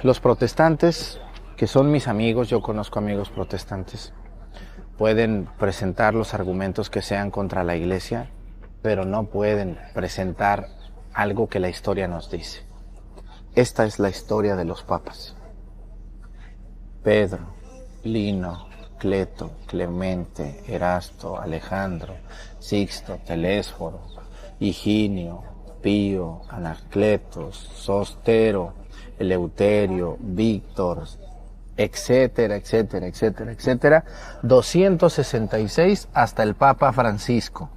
Los protestantes, que son mis amigos, yo conozco amigos protestantes, pueden presentar los argumentos que sean contra la iglesia, pero no pueden presentar algo que la historia nos dice. Esta es la historia de los papas. Pedro, Lino, Cleto, Clemente, Erasto, Alejandro, Sixto, Telésforo, Higinio, Pío, Anacletos, Sostero, Eleuterio, Víctor, etcétera, etcétera, etcétera, etcétera, 266 hasta el Papa Francisco.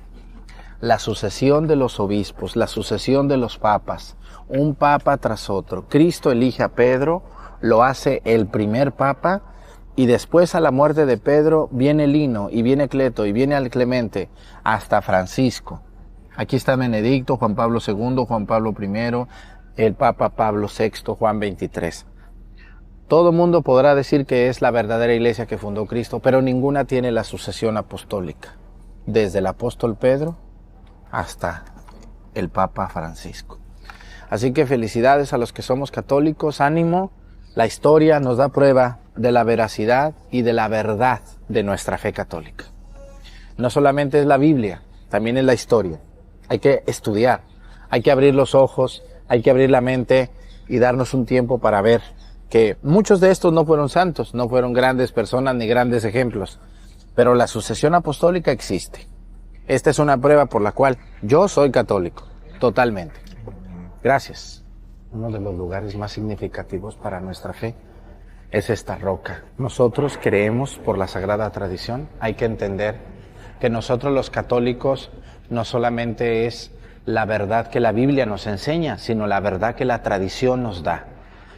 La sucesión de los obispos, la sucesión de los papas, un papa tras otro. Cristo elige a Pedro, lo hace el primer papa, y después a la muerte de Pedro viene Lino, y viene Cleto, y viene al Clemente, hasta Francisco. Aquí está Benedicto, Juan Pablo II, Juan Pablo I, el Papa Pablo VI, Juan XXIII. Todo mundo podrá decir que es la verdadera iglesia que fundó Cristo, pero ninguna tiene la sucesión apostólica, desde el apóstol Pedro hasta el Papa Francisco. Así que felicidades a los que somos católicos, ánimo. La historia nos da prueba de la veracidad y de la verdad de nuestra fe católica. No solamente es la Biblia, también es la historia. Hay que estudiar, hay que abrir los ojos, hay que abrir la mente y darnos un tiempo para ver que muchos de estos no fueron santos, no fueron grandes personas ni grandes ejemplos, pero la sucesión apostólica existe. Esta es una prueba por la cual yo soy católico, totalmente. Gracias. Uno de los lugares más significativos para nuestra fe es esta roca. Nosotros creemos por la sagrada tradición. Hay que entender que nosotros los católicos no solamente es la verdad que la Biblia nos enseña, sino la verdad que la tradición nos da.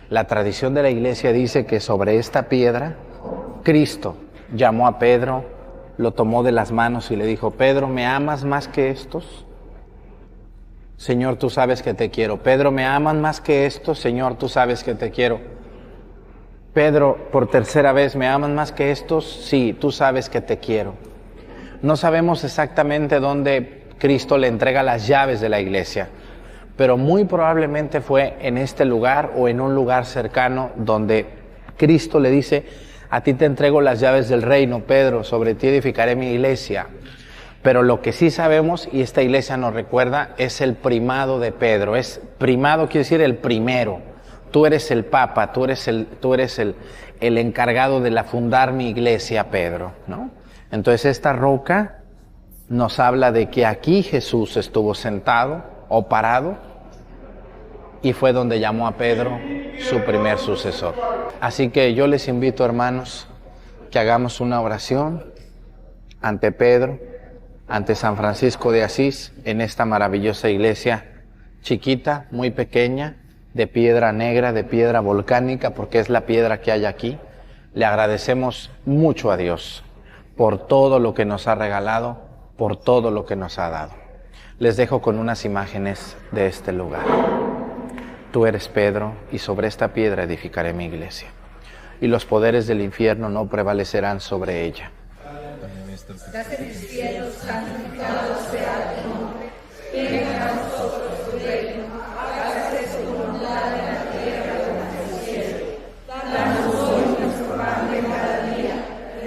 La tradición de la iglesia dice que sobre esta piedra Cristo llamó a Pedro, lo tomó de las manos y le dijo: Pedro, ¿me amas más que estos? Señor, tú sabes que te quiero. Pedro, ¿me amas más que estos? Señor, tú sabes que te quiero. Pedro, por tercera vez, ¿me amas más que estos? Sí, tú sabes que te quiero. No sabemos exactamente dónde Cristo le entrega las llaves de la iglesia, pero muy probablemente fue en este lugar o en un lugar cercano donde Cristo le dice: a ti te entrego las llaves del reino, Pedro, sobre ti edificaré mi iglesia. Pero lo que sí sabemos, y esta iglesia nos recuerda, es el primado de Pedro. Primado quiere decir el primero. Tú eres el papa, tú eres el encargado de fundar mi iglesia, Pedro, ¿no? Entonces esta roca nos habla de que aquí Jesús estuvo sentado o parado y fue donde llamó a Pedro su primer sucesor. Así que yo les invito, hermanos, que hagamos una oración ante Pedro, ante San Francisco de Asís, en esta maravillosa iglesia chiquita, muy pequeña, de piedra negra, de piedra volcánica, porque es la piedra que hay aquí. Le agradecemos mucho a Dios por todo lo que nos ha regalado, por todo lo que nos ha dado. Les dejo con unas imágenes de este lugar. Tú eres Pedro, y sobre esta piedra edificaré mi iglesia, y los poderes del infierno no prevalecerán sobre ella. Estás en el cielo, santificado sea tu nombre. Venga a nosotros tu reino. Hágase tu voluntad en la tierra como en el cielo. Danos hoy nuestro pan de cada día.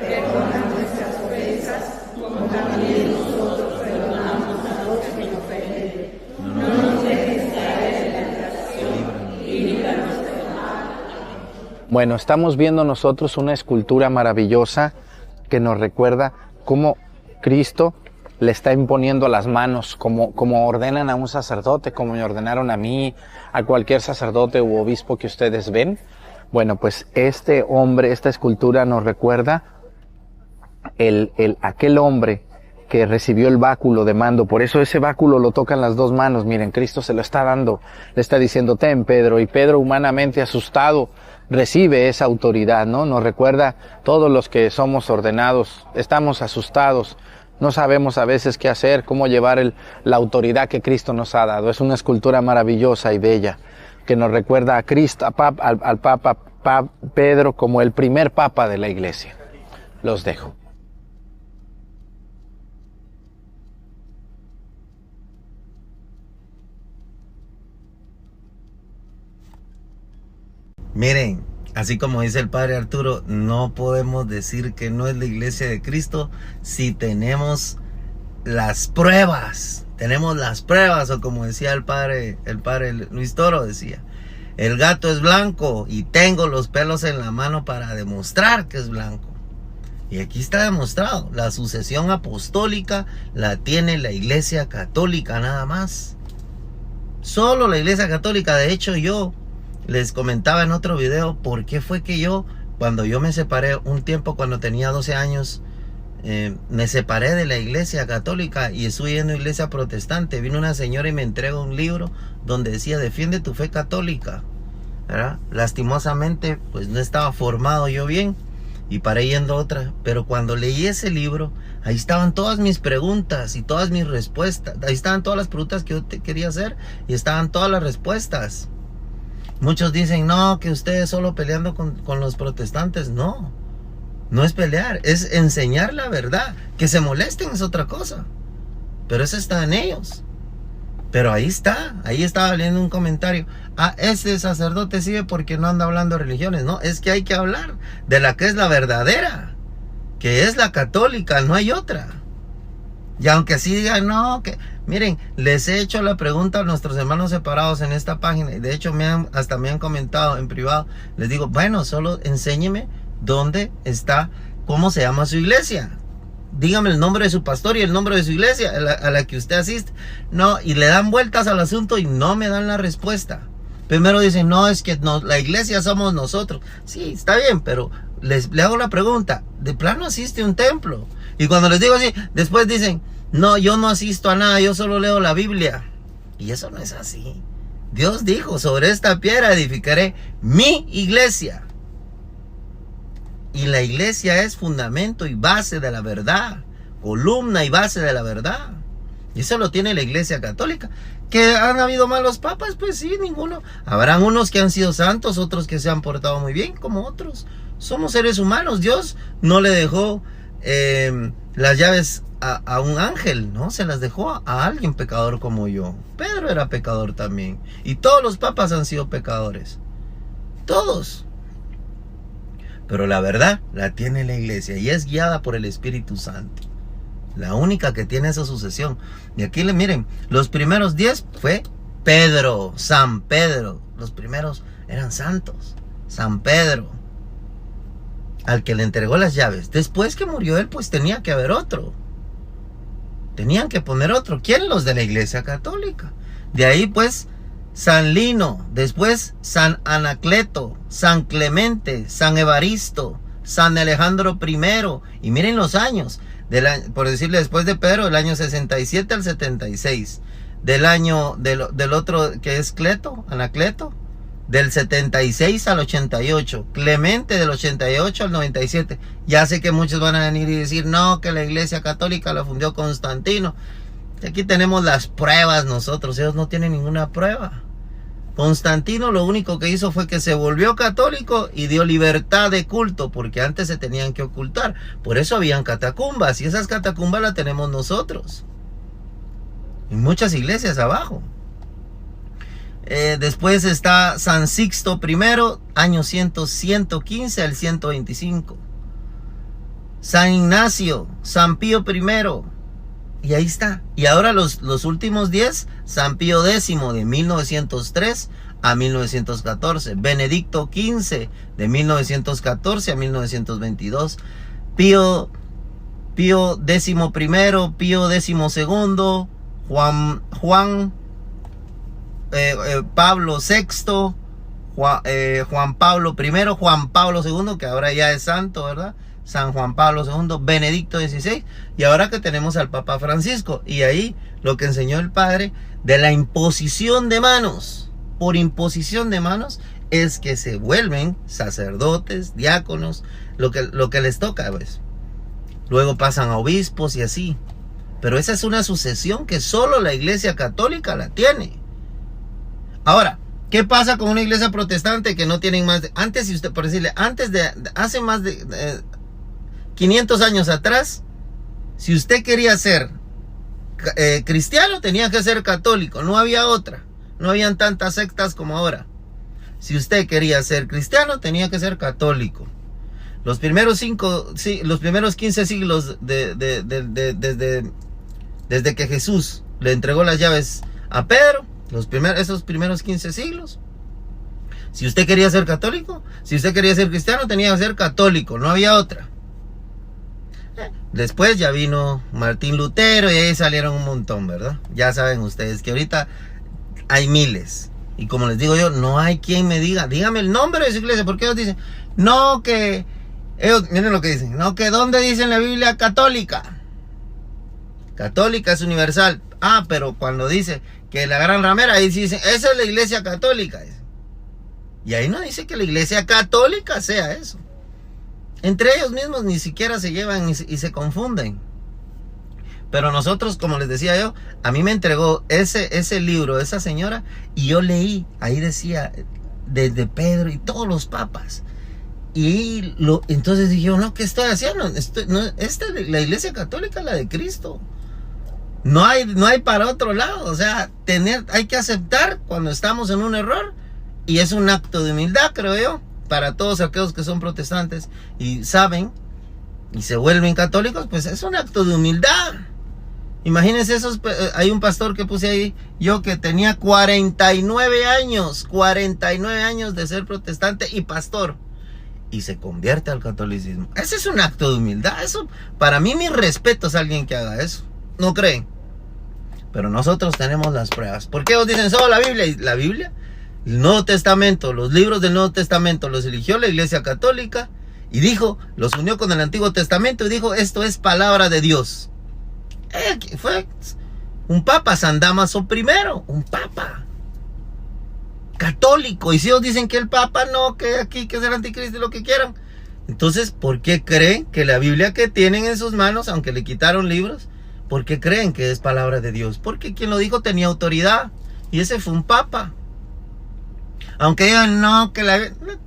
Perdona nuestras ofensas, como también nosotros perdonamos a los que nos ofenden. No nos dejes caer en la tentación y líbranos del mal. Bueno, estamos viendo nosotros una escultura maravillosa que nos recuerda cómo Cristo le está imponiendo las manos, como ordenan a un sacerdote, como me ordenaron a mí, a cualquier sacerdote u obispo que ustedes ven. Bueno, pues este hombre, esta escultura nos recuerda aquel hombre que recibió el báculo de mando. Por eso ese báculo lo tocan las dos manos. Miren, Cristo se lo está dando, le está diciendo: ten, Pedro. Y Pedro, humanamente asustado, recibe esa autoridad, ¿no? Nos recuerda, todos los que somos ordenados, estamos asustados, no sabemos a veces qué hacer, cómo llevar la autoridad que Cristo nos ha dado. Es una escultura maravillosa y bella que nos recuerda a Cristo, al Papa Pedro, como el primer papa de la iglesia. Los dejo. Miren, así como dice el padre Arturo, no podemos decir que no es la iglesia de Cristo si tenemos las pruebas. Tenemos las pruebas, o como decía el padre Luis Toro, decía, el gato es blanco y tengo los pelos en la mano para demostrar que es blanco. Y aquí está demostrado, la sucesión apostólica la tiene la iglesia católica nada más. Solo la iglesia católica. De hecho, yo les comentaba en otro video por qué fue que yo, cuando yo me separé un tiempo, cuando tenía 12 años, me separé de la iglesia católica y estuve yendo a iglesia protestante. Vino una señora y me entregó un libro donde decía, defiende tu fe católica, ¿verdad? Lastimosamente, pues no estaba formado yo bien y paré yendo a otra. Pero cuando leí ese libro, ahí estaban todas mis preguntas y todas mis respuestas. Ahí estaban todas las preguntas que yo quería hacer y estaban todas las respuestas. Muchos dicen, no, que ustedes solo peleando con los protestantes. No, no es pelear, es enseñar la verdad. Que se molesten es otra cosa, pero eso está en ellos. Pero ahí estaba leyendo un comentario. Ah, ese sacerdote sigue porque no anda hablando de religiones. No, es que hay que hablar de la que es la verdadera, que es la católica, no hay otra. Y aunque así digan, no, que miren, les he hecho la pregunta a nuestros hermanos separados en esta página, y de hecho hasta me han comentado en privado. Les digo, bueno, solo enséñeme dónde está, cómo se llama su iglesia. Dígame el nombre de su pastor y el nombre de su iglesia a la que usted asiste. No, y le dan vueltas al asunto y no me dan la respuesta. Primero dicen, no, es que no, la iglesia somos nosotros. Sí, está bien, pero le hago la pregunta, ¿de plano asiste a un templo? Y cuando les digo así, después dicen, no, yo no asisto a nada, yo solo leo la Biblia. Y eso no es así. Dios dijo, sobre esta piedra edificaré mi iglesia. Y la iglesia es fundamento y base de la verdad, columna y base de la verdad. Y eso lo tiene la iglesia católica. ¿Que han habido malos papas? Pues sí, ninguno. Habrán unos que han sido santos, otros que se han portado muy bien, como otros. Somos seres humanos. Dios no le dejó las llaves a un ángel, ¿no? Se las dejó a alguien pecador como yo. Pedro era pecador también. Y todos los papas han sido pecadores. Todos. Pero la verdad la tiene la iglesia y es guiada por el Espíritu Santo. La única que tiene esa sucesión. Y aquí miren, los primeros 10 fue Pedro, San Pedro. Los primeros eran santos. San Pedro, al que le entregó las llaves. Después que murió él, pues tenía que haber otro. Tenían que poner otro. ¿Quién? Los de la iglesia católica. De ahí pues San Lino, después San Anacleto, San Clemente, San Evaristo, San Alejandro I. Y miren los años, por decirle, después de Pedro, del año 67 al 76. Del año del otro que es Cleto, Anacleto, del 76 al 88. Clemente del 88 al 97. Ya sé que muchos van a venir y decir, no, que la iglesia católica la fundió Constantino. Aquí tenemos las pruebas nosotros, ellos no tienen ninguna prueba. Constantino lo único que hizo fue que se volvió católico y dio libertad de culto, porque antes se tenían que ocultar. Por eso habían catacumbas, y esas catacumbas las tenemos nosotros. En muchas iglesias abajo. Después está San Sixto I, año 115 al 125. San Ignacio, San Pío I. Y ahí está. Y ahora los últimos 10, San Pío X de 1903 a 1914. Benedicto XV de 1914 a 1922. Pío XI, Pío XII, Juan Pablo VI, Juan Pablo I, Juan Pablo II, que ahora ya es santo, ¿verdad? San Juan Pablo II, Benedicto XVI, y ahora que tenemos al Papa Francisco. Y ahí lo que enseñó el padre de la imposición de manos, por imposición de manos, es que se vuelven sacerdotes, diáconos, lo que les toca, pues. Luego pasan a obispos y así. Pero esa es una sucesión que solo la iglesia católica la tiene. Ahora, ¿qué pasa con una iglesia protestante que no tienen más de... Antes, si usted, por decirle, hace más de 500 años atrás, si usted quería ser cristiano, tenía que ser católico. No había otra. No habían tantas sectas como ahora. si usted quería ser cristiano, tenía que ser católico. Los primeros 15 siglos desde que Jesús le entregó las llaves a Pedro, esos primeros 15 siglos, si usted quería ser católico, si usted quería ser cristiano, tenía que ser católico, no había otra. Después ya vino Martín Lutero y ahí salieron un montón, ¿verdad? Ya saben ustedes que ahorita hay miles. Y como les digo yo, no hay quien me diga, dígame el nombre de su iglesia, porque ellos dicen, no que, miren lo que dicen, no que ¿dónde dice en la Biblia católica? Católica es universal. Ah, pero cuando dice que la gran ramera, ahí dicen, esa es la iglesia católica. Y ahí no dice que la iglesia católica sea eso. Entre ellos mismos ni siquiera se llevan y se confunden. Pero nosotros, como les decía yo, a mí me entregó ese libro, esa señora, y yo leí, ahí decía, desde Pedro y todos los papas. Y entonces dije yo, no, ¿qué estoy haciendo? Esta es la iglesia católica, la de Cristo. No hay para otro lado. O sea, hay que aceptar cuando estamos en un error. Y es un acto de humildad, creo yo, para todos aquellos que son protestantes y saben y se vuelven católicos, pues es un acto de humildad. Imagínense hay un pastor que puse ahí, yo que tenía 49 años de ser protestante y pastor, y se convierte al catolicismo. Ese es un acto de humildad. Eso, para mí, mi respeto es alguien que haga eso. ¿No creen? Pero nosotros tenemos las pruebas. ¿Por qué os dicen solo la Biblia? ¿Y la Biblia? El Nuevo Testamento, los libros del Nuevo Testamento los eligió la Iglesia Católica y dijo, los unió con el Antiguo Testamento y dijo, esto es palabra de Dios. Fue un papa, San Dámaso I, un papa católico. Y si ellos dicen que el papa no, que aquí, que es el anticristo y lo que quieran, entonces, ¿por qué creen que la Biblia que tienen en sus manos, aunque le quitaron libros, por qué creen que es palabra de Dios? Porque quien lo dijo tenía autoridad y ese fue un papa. Aunque digan no,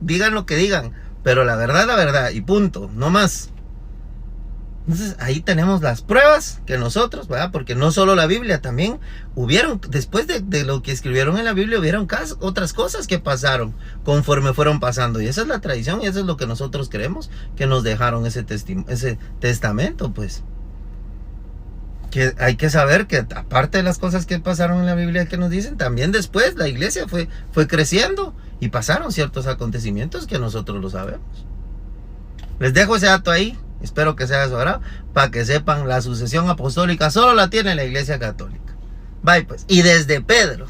digan lo que digan, pero la verdad, y punto, no más. Entonces ahí tenemos las pruebas que nosotros, ¿verdad? Porque no solo la Biblia, también después de lo que escribieron en la Biblia, hubieron otras cosas que pasaron conforme fueron pasando. Y esa es la tradición y eso es lo que nosotros creemos, que nos dejaron ese testamento, pues. Que hay que saber que aparte de las cosas que pasaron en la Biblia que nos dicen, también después la iglesia fue creciendo y pasaron ciertos acontecimientos que nosotros lo sabemos. Les dejo ese dato ahí, espero que sea de su agrado, para que sepan, la sucesión apostólica solo la tiene la Iglesia Católica. Bye pues, y desde Pedro